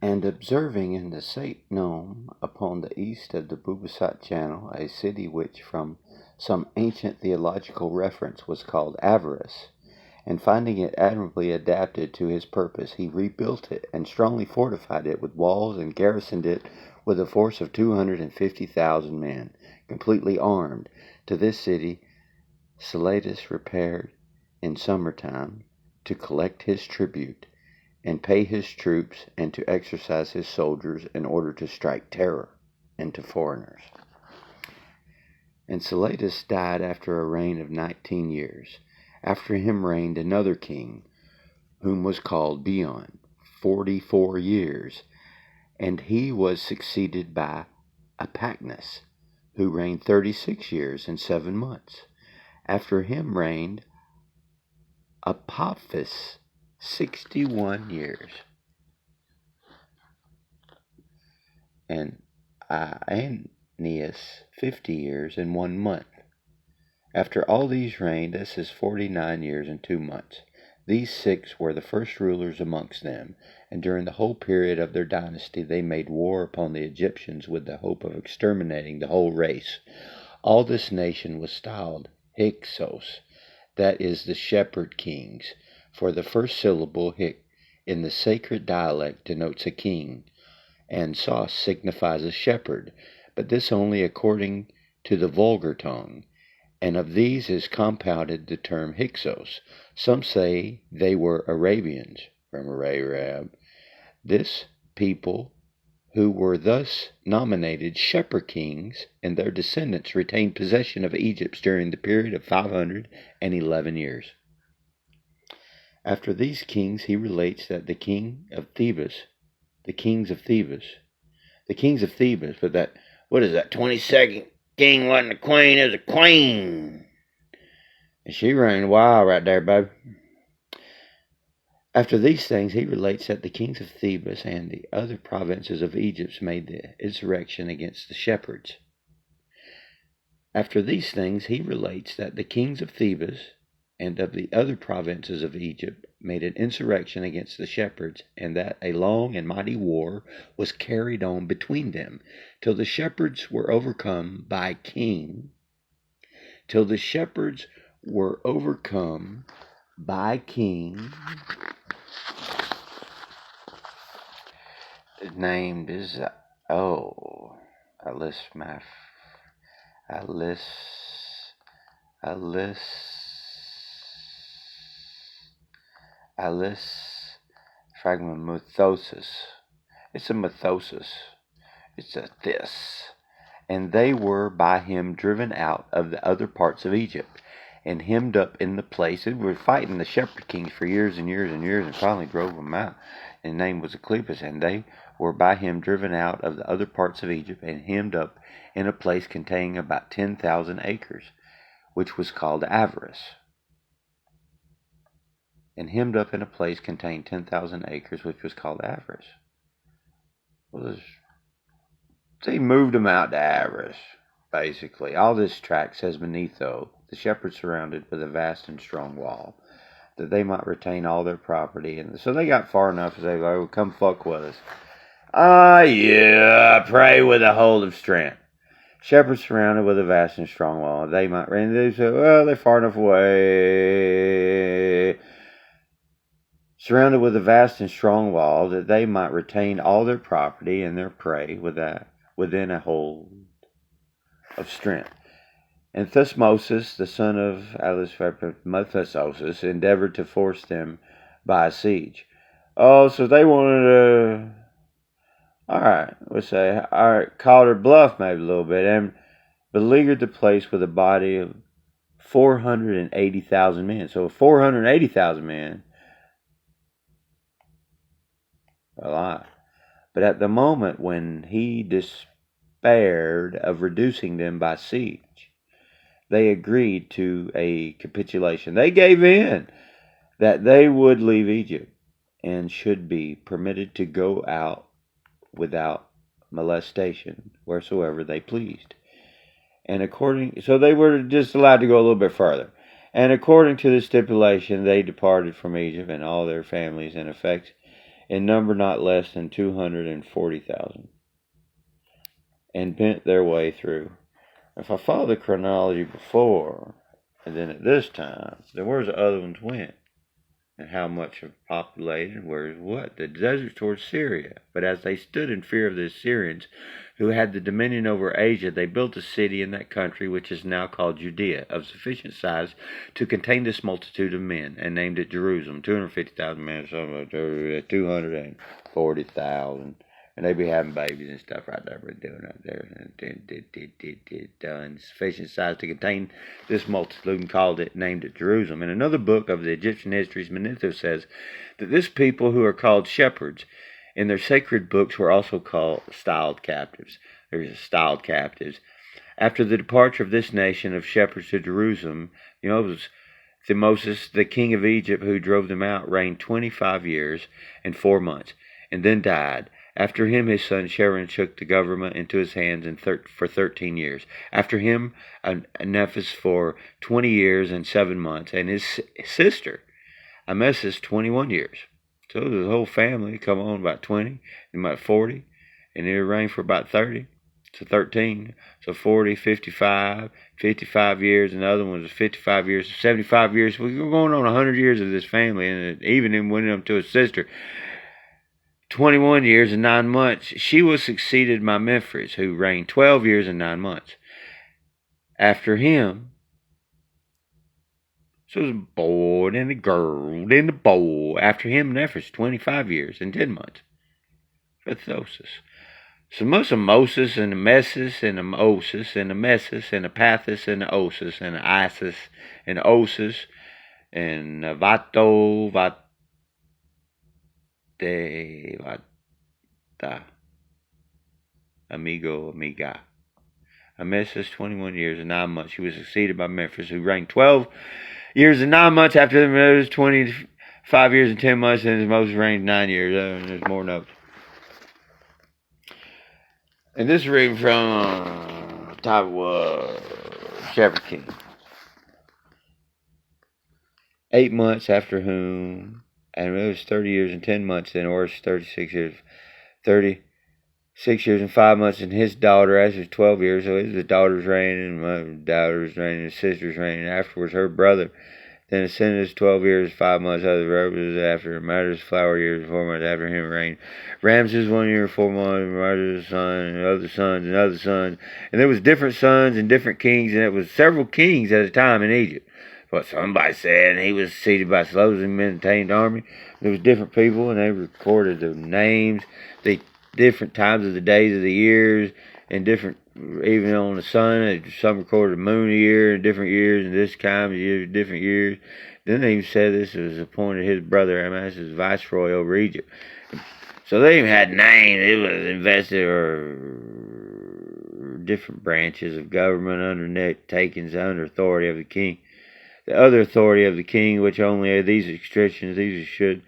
And observing in the Sate Nome, upon the east of the Bubasat Channel, a city which from some ancient theological reference was called Avaris, and finding it admirably adapted to his purpose, he rebuilt it and strongly fortified it with walls and garrisoned it with a force of 250,000 men, completely armed. To this city Celadus repaired in summertime to collect his tribute and pay his troops and to exercise his soldiers in order to strike terror into foreigners. And Celadus died after a reign of 19 years. After him reigned another king, whom was called Bion, 44 years, and he was succeeded by Apacnus, who reigned 36 years and 7 months. After him reigned Apophis, 61 years, and Aeneas 50 years and 1 month. After all these reigned, this is 49 years and 2 months. These 6 were the first rulers amongst them, and during the whole period of their dynasty they made war upon the Egyptians with the hope of exterminating the whole race. All this nation was styled Hyksos, that is, the shepherd kings, for the first syllable Hyk in the sacred dialect denotes a king, and Sos signifies a shepherd, but this only according to the vulgar tongue, and of these is compounded the term Hyksos. Some say they were Arabians, from Arab. This people, who were thus nominated shepherd kings, and their descendants retained possession of Egypt during the period of 511 years. After these kings, he relates that the kings of Thebes, but that, what is that, 22nd king wasn't a queen, it was a queen. And she reigned wild right there, babe. After these things, he relates that the kings of Thebes and the other provinces of Egypt made the insurrection against the shepherds. After these things, he relates that the kings of Thebes and of the other provinces of Egypt made an insurrection against the shepherds, and that a long and mighty war was carried on between them, till the shepherds were overcome by king, His name is Alice Phragmamuthosis. It's a mythosis. It's a this. And they were by him driven out of the other parts of Egypt, and hemmed up in the place. They were fighting the shepherd kings for years and years and years, and finally drove them out. His name was Asclepius, and they were by him driven out of the other parts of Egypt, and hemmed up in a place containing about 10,000 acres, which was called Avaris. And hemmed up in a place containing 10,000 acres, which was called Avaris. They moved them out to Avaris, basically. All this tract says Manetho, the shepherds surrounded with a vast and strong wall, that they might retain all their property. And so they got far enough as they go, come fuck with us. Yeah, pray with a hold of strength. Shepherds surrounded with a vast and strong wall. They might reign. They said, well, they're far enough away. Surrounded with a vast and strong wall, that they might retain all their property and their prey within a hold of strength. And Thutmosis, the son of Alisphatus, endeavored to force them by a siege. Oh, so they wanted to, called her bluff maybe a little bit, and beleaguered the place with a body of 480,000 men. So 480,000 men, a lot. But at the moment when he despaired of reducing them by siege, they agreed to a capitulation. They gave in that they would leave Egypt and should be permitted to go out without molestation wheresoever they pleased. So they were just allowed to go a little bit further. And according to the stipulation, they departed from Egypt and all their families and effects in number not less than 240,000, and bent their way through. If I follow the chronology before, and then at this time, then where's the other ones went? And how much of populated, where's what? The desert towards Syria. But as they stood in fear of the Assyrians, who had the dominion over Asia, they built a city in that country, which is now called Judea, of sufficient size to contain this multitude of men, and named it Jerusalem. 250,000 men, 240,000. And they be having babies and stuff right there. We're doing right there. Done. Sufficient size to contain this multitude, and named it Jerusalem. In another book of the Egyptian histories, Manetho says that this people, who are called shepherds, in their sacred books were also styled captives. There's styled captives. After the departure of this nation of shepherds to Jerusalem, Thutmose, the king of Egypt, who drove them out, reigned 25 years and 4 months, and then died. After him, his son Sharon took the government into his hands for 13 years. After him, Nephis for 20 years and 7 months, and his sister, Amesis, 21 years. So the whole family come on about 20, and about 40, and it reigned for about 30. So 13, so 40, 55 years, and the other one was 55 years, 75 years. We're going on 100 years of this family, and even in went up to his sister. 21 years and 9 months, she was succeeded by Memphis, who reigned 12 years and 9 months. After him, so it was a boy, then a girl, then a boy. After him, Nephis, 25 years and 10 months. Pethosis. So most of Moses and the Messis and the Osis and the Messis and the Pathis and the Osis and the Isis and the Osis and Vato, Amiga. Amesis, 21 years and 9 months. She was succeeded by Memphis, who reigned 12 years and 9 months. After them, it was 25 years and 10 months, and Moses reigned 9 years. There's more notes. And this is reading from Shepherd King. 8 months after whom, and it was 30 years and 10 months, then Horus 36 years and 5 months, and his daughter, as was 12 years, so his daughter's reign, and my daughter's reign, and his sister's reign, and afterwards her brother. Then ascended 12 years, 5 months, other brothers after Matter's flower years, 4 months after him reigned. Ramses 1 year, 4 months, Matter's son, and other sons, and other sons. And there was different sons and different kings, and it was several kings at a time in Egypt. What somebody said, and he was succeeded by Slows and maintained army. There was different people, and they recorded the names, the different times of the days of the years, and different, even on the sun, some recorded the moon year, and different years, and this time of year, different years. Then they even said this was appointed his brother Amas as viceroy over Egypt. So they even had names. It was invested or different branches of government undertakings under authority of the king. The other authority of the king, which only had these restrictions, these should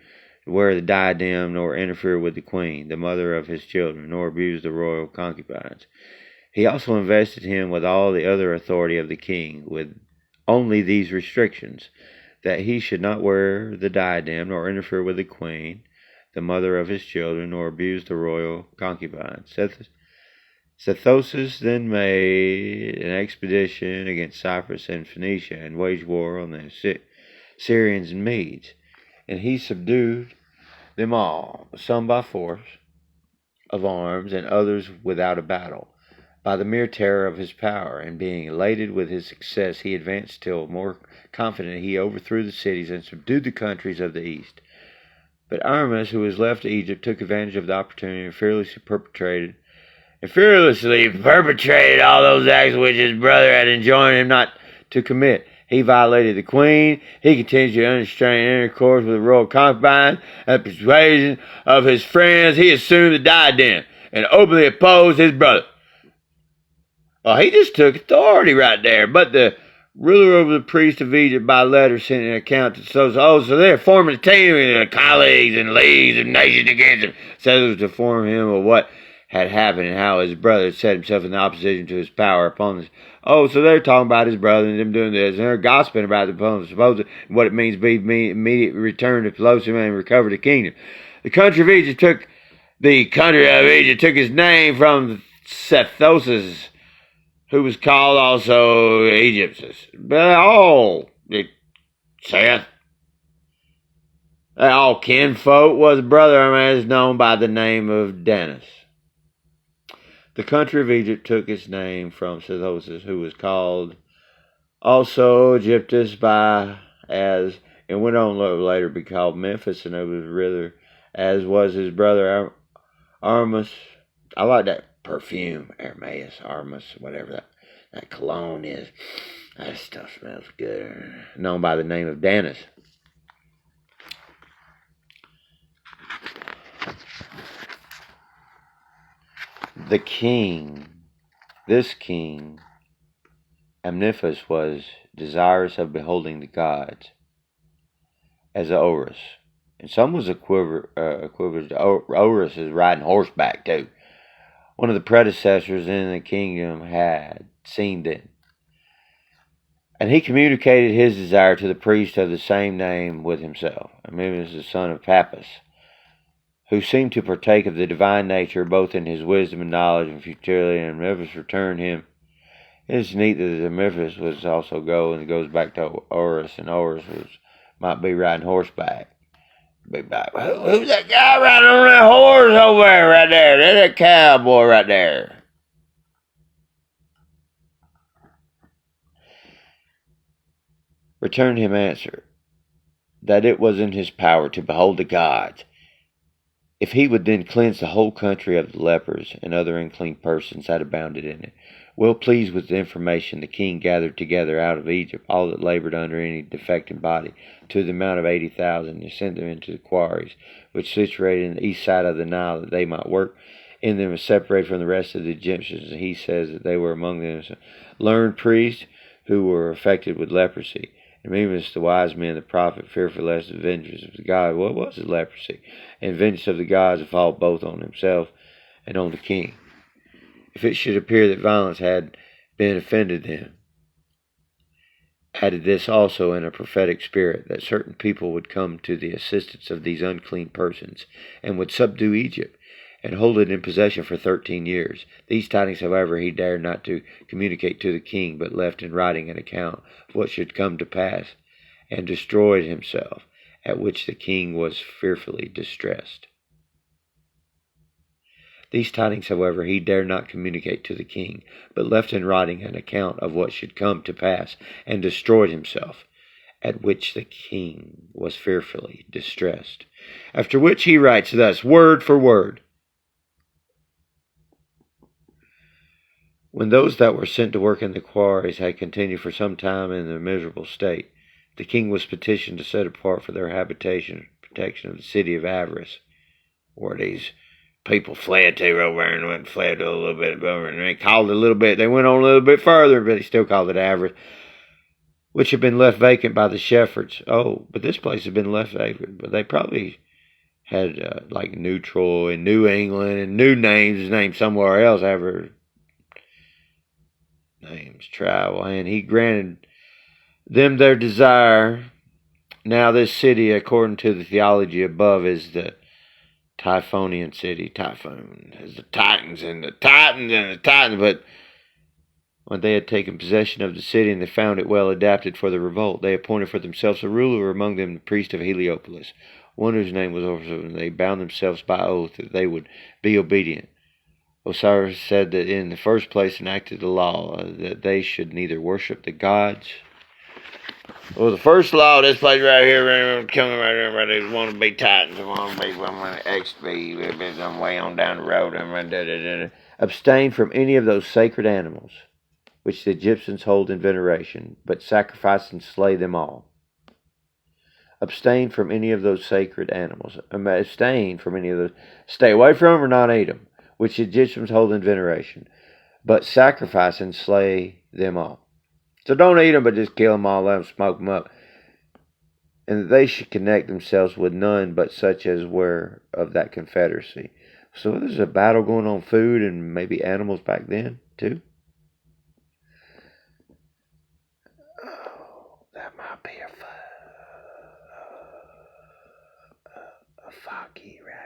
wear the diadem, nor interfere with the queen, the mother of his children, nor abuse the royal concubines. He also invested him with all the other authority of the king, with only these restrictions, that he should not wear the diadem, nor interfere with the queen, the mother of his children, nor abuse the royal concubines. Sethosis then made an expedition against Cyprus and Phoenicia, and waged war on the Syrians and Medes. And he subdued them all, some by force of arms, and others without a battle, by the mere terror of his power. And being elated with his success, he advanced still more confident. He overthrew the cities and subdued the countries of the east. But Aramis, who was left to Egypt, took advantage of the opportunity and fearlessly perpetrated all those acts which his brother had enjoined him not to commit. He violated the queen. He continued to unrestrained intercourse with the royal concubine. At the persuasion of his friends, he assumed the diadem and openly opposed his brother. Well, he just took authority right there. But the ruler over the priest of Egypt by letter sent an account to so they're forming a team of colleagues and leagues of nations against him. Said it was to inform him of what had happened and how his brother had set himself in opposition to his power upon this. Oh, so they're talking about his brother and them doing this, and they're gossiping about the supposed what it means to be immediate return to Pelosi and recover the kingdom. The country of Egypt took its name from Sethosis, who was called also Egyptus. But Seth, all kinfolk was a brother of man is known by the name of Dennis. The country of Egypt took its name from Sethosis, who was called also Egyptus and went on later to be called Memphis, and it was rather as was his brother Armas. I like that perfume, Hermes, Armas, whatever that cologne is. That stuff smells good. Known by the name of Danis. This king, Amniphis, was desirous of beholding the gods as Horus. And some was equivalent to Horus is riding horseback too. One of the predecessors in the kingdom had seen them. And he communicated his desire to the priest of the same name with himself. Amniphis, the son of Pappus, who seemed to partake of the divine nature both in his wisdom and knowledge and futility, and Amniphis returned him. It's neat that Amniphis was also and it goes back to Horus, and Horus might be riding horseback. Be back. Who's that guy riding on that horse over there, right there? That's a cowboy right there. Returned him answer, that it was in his power to behold the gods, if he would then cleanse the whole country of the lepers and other unclean persons that abounded in it. Well pleased with the information, the king gathered together out of Egypt all that labored under any defecting body, to the amount of 80,000, and sent them into the quarries, which situated in the east side of the Nile, that they might work in them and separate from the rest of the Egyptians. And he says that they were among them learned priests who were affected with leprosy. And Memus, the wise men, the prophet, fearful lest the vengeance of the God, what was the leprosy? And vengeance of the gods would fall both on himself and on the king, if it should appear that violence had been offended them. Added this also in a prophetic spirit, that certain people would come to the assistance of these unclean persons, and would subdue Egypt, and hold it in possession for 13 years. These tidings, however, he dared not to communicate to the king, but left in writing an account of what should come to pass, and destroyed himself, at which the king was fearfully distressed. These tidings, however, he dared not communicate to the king, but left in writing an account of what should come to pass, and destroyed himself, at which the king was fearfully distressed. After which he writes thus, word for word. When those that were sent to work in the quarries had continued for some time in their miserable state, the king was petitioned to set apart for their habitation protection of the city of Avarice, where these people fled to over there and fled a little bit over, and they called it a little bit. They went on a little bit further, but they still called it Avarice, which had been left vacant by the shepherds. Oh, but this place had been left vacant, but they probably had like New Troy and New England and new names somewhere else. Names travel, and he granted them their desire. Now this city, according to the theology above, is the Typhonian city. Typhon is the Titans and the Titans, but when they had taken possession of the city and they found it well adapted for the revolt, they appointed for themselves a ruler, among them the priest of Heliopolis, one whose name was Osiris, and they bound themselves by oath that they would be obedient. Osiris said that in the first place enacted the law that they should neither worship the gods. Well, the first law of this place right here, coming right here, they want to be Titans, want to be XB, some way on down the road, abstain from any of those sacred animals which the Egyptians hold in veneration, but sacrifice and slay them all. Abstain from any of those sacred animals. Abstain from any of those. Stay away from them or not eat them, which the Egyptians hold in veneration, but sacrifice and slay them all. So don't eat them, but just kill them all, let them smoke them up. And that they should connect themselves with none but such as were of that confederacy. So there's a battle going on food and maybe animals back then, too. Oh, that might be a foggy, right?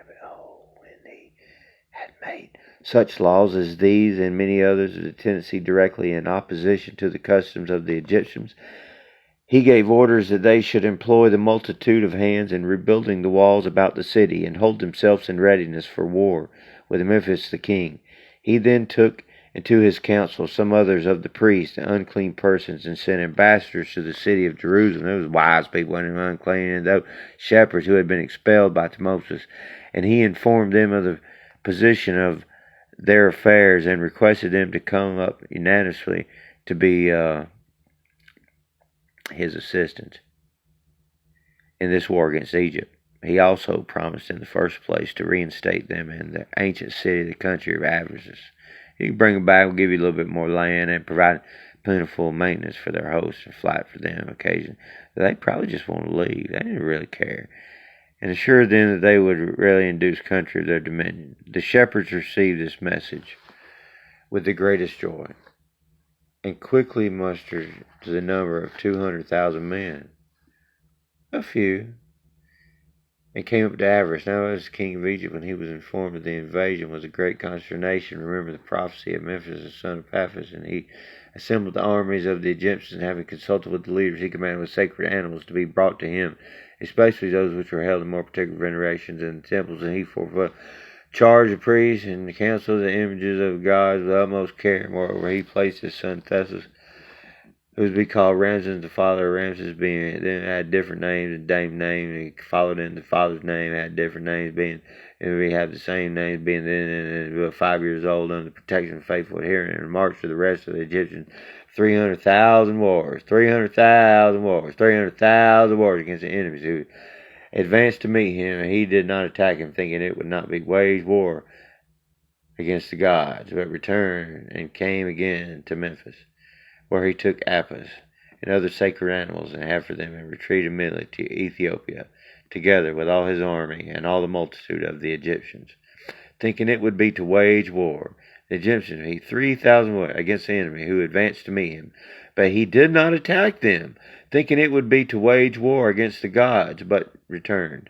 made. Such laws as these and many others of a tendency directly in opposition to the customs of the Egyptians. He gave orders that they should employ the multitude of hands in rebuilding the walls about the city, and hold themselves in readiness for war with Memphis the king. He then took into his council some others of the priests and unclean persons, and sent ambassadors to the city of Jerusalem. Those wise people and unclean, and those shepherds who had been expelled by Timotheus. And he informed them of the position of their affairs, and requested them to come up unanimously to be his assistants in this war against Egypt. He also promised in the first place to reinstate them in the ancient city, the country of Ephesus. He can bring them back, will give you a little bit more land, and provide plentiful maintenance for their hosts and flight for them occasion. They probably just want to leave. They didn't really care. And assured them that they would really induce country of their dominion. The shepherds received this message with the greatest joy, and quickly mustered to the number of 200,000 men. A few. And came up to Avarice. Now as king of Egypt, when he was informed of the invasion, was a great consternation. Remember the prophecy of Memphis, the son of Paphos, and he assembled the armies of the Egyptians, and having consulted with the leaders, he commanded with sacred animals to be brought to him, especially those which were held in more particular venerations in the temples, and he forthwith charged the priests and the council of the images of gods with utmost care. Moreover, he placed his son Thesus, who was to be called Ramses, the father of Ramses, being then had different names, and Dame's name, and he followed in the father's name, had different names, being, and we have the same names, being then and 5 years old, under the protection of faithful adherent, and marched to the rest of the Egyptians 300,000 warriors, 300,000 warriors, 300,000 warriors against the enemies who advanced to meet him, and he did not attack him, thinking it would not be waged war against the gods, but returned and came again to Memphis, where he took Apis and other sacred animals, and had for them, and retreated immediately to Ethiopia, together with all his army and all the multitude of the Egyptians, thinking it would be to wage war. The Egyptians beat 3,000 against the enemy who advanced to meet him, but he did not attack them, thinking it would be to wage war against the gods, but returned.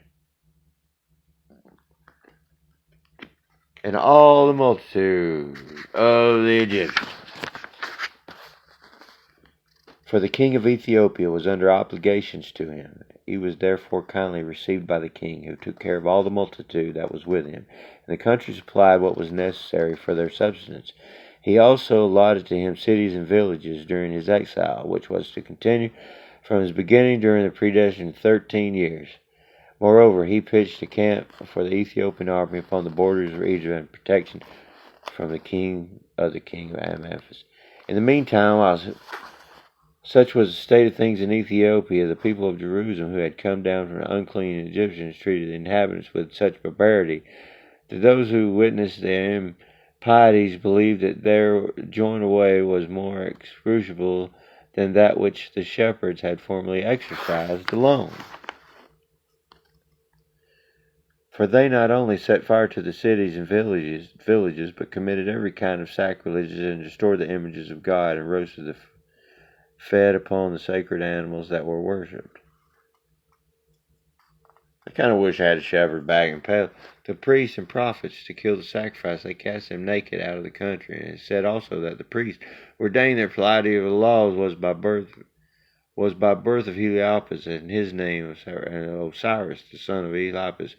And all the multitude of the Egyptians. For the king of Ethiopia was under obligations to him. He was therefore kindly received by the king, who took care of all the multitude that was with him, and the country supplied what was necessary for their subsistence. He also allotted to him cities and villages during his exile, which was to continue from his beginning during the predestined 13 years. Moreover, he pitched a camp for the Ethiopian army upon the borders of Egypt, and protection from the king of Memphis. In the meantime, while such was the state of things in Ethiopia, the people of Jerusalem, who had come down from the unclean Egyptians, treated the inhabitants with such barbarity that those who witnessed their impieties believed that their joint away was more excruciable than that which the shepherds had formerly exercised alone. For they not only set fire to the cities and villages, but committed every kind of sacrileges, and destroyed the images of God, and roasted the fed upon the sacred animals that were worshipped. I kind of wish I had a shepherd back and pay the priests and prophets to kill the sacrifice. They cast them naked out of the country. And it said also that the priests ordained their plurality of the laws was by birth of Heliopolis, and his name was Osiris, the son of Heliopolis.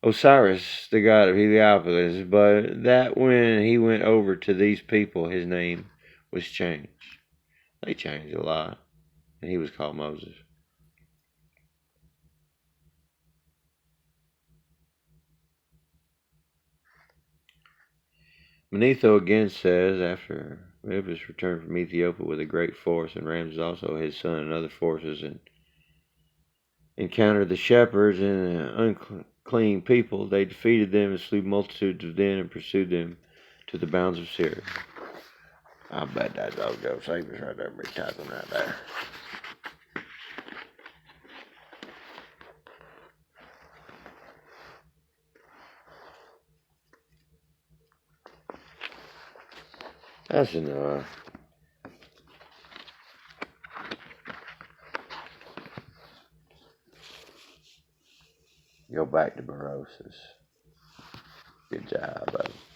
Osiris, the god of Heliopolis, but that when he went over to these people, his name was changed. They changed a lot, and he was called Moses. Manetho again says, after Memphis returned from Ethiopia with a great force, and Ramses also his son and other forces, and encountered the shepherds and the unclean people, they defeated them and slew multitudes of them, and pursued them to the bounds of Syria. I bet that dog Josephus right there, big typing right there. That's enough. Go back to Berosus. Good job, bud.